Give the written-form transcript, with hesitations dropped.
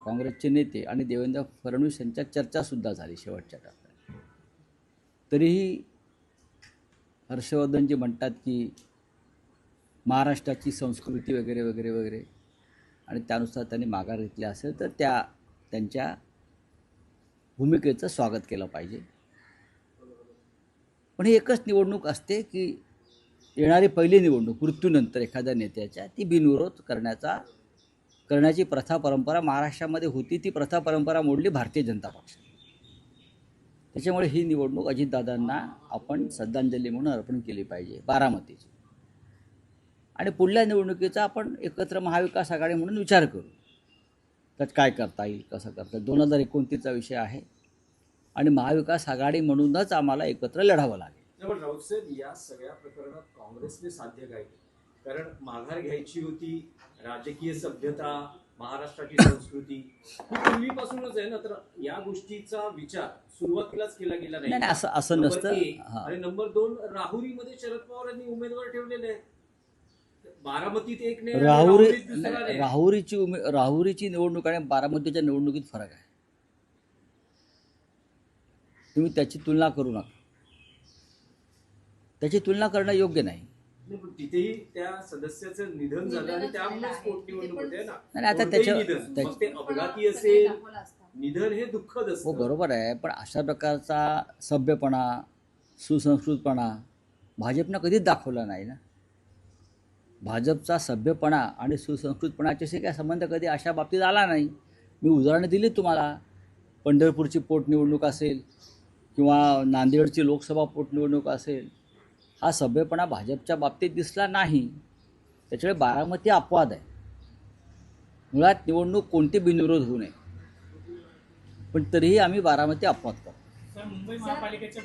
काँग्रेसचे नेते आणि देवेंद्र फडणवीस यांच्या चर्चासुद्धा झाली शेवटच्या टप्प्यात. तरीही हर्षवर्धनजी म्हणतात की महाराष्ट्राची संस्कृती वगैरे वगैरे वगैरे आणि त्यानुसार त्यांनी माघार घेतली असेल तर त्यांच्या भूमिकेचं स्वागत केलं पाहिजे. पण ही एकच निवडणूक असते की येणारी पहिली निवडणूक मृत्यूनंतर एखाद्या नेत्याच्या ती बिनविरोध करण्याची प्रथा परंपरा महाराष्ट्रामध्ये होती. ती प्रथा परंपरा मोडली भारतीय जनता पक्ष. त्याच्यामुळे ही निवडणूक अजितदादांना आपण श्रद्धांजली म्हणून अर्पण केली पाहिजे बारामतीची. आणि पुढल्या निवडणुकीचा आपण एकत्र महाविकास आघाडी म्हणून विचार करू. त्यात काय करता येईल, कसं करता. 2029चा विषय आहे आणि महाविकास आघाडी म्हणूनच आम्हाला एकत्र लढावं लागेल. पण राऊत साहेब, या सगळ्या प्रकरणात काँग्रेसने साध्य काय केलं? कारण माघार घ्यायची होती, राजकीय सभ्यता, महाराष्ट्राची संस्कृती ही पूर्वीपासूनच आहे ना, तर या गोष्टीचा विचार सुरुवातीलाच केला गेला नाही. असं नसतं. आणि नंबर 2, राहुरीमध्ये शरद पवार यांनी उमेदवार ठेवलेले आहेत. बारामतीत एक नाही, राहुरीची निवडणूक आणि बारामतीच्या निवडणुकीत फरक आहे. तुम्ही त्याची तुलना करू नका. त्याची तुलना करणं योग्य नाही. तिथेही त्या सदस्याचं निधन झालं आणि त्यामुळेच पोटनिवडणूक होते ना. नाही, आता त्याच्या ते अपघाती असेल, निधन हे दुःखद असतं. हो, बरोबर आहे. पण अशा प्रकारचा सभ्यपणा, सुसंस्कृतपणा भाजपनं कधीच दाखवला नाही ना. भाजपचा सभ्यपणा आणि सुसंस्कृतपणाच्याशी काय संबंध कधी अशा बाबतीत आला नाही. मी उदाहरणं दिली तुम्हाला. पंढरपूरची पोटनिवडणूक असेल किंवा नांदेडची लोकसभा पोटनिवडणूक असेल, हा सभ्यपणा भाजपच्या बाबतीत दिसला नाही. त्याच्यामुळे बारामती अपवाद आहे. मुळात निवडणूक कोणती बिनविरोध होऊ नये, पण तरीही आम्ही बारामती अपवाद करतो. मुंबई महापालिकेच्या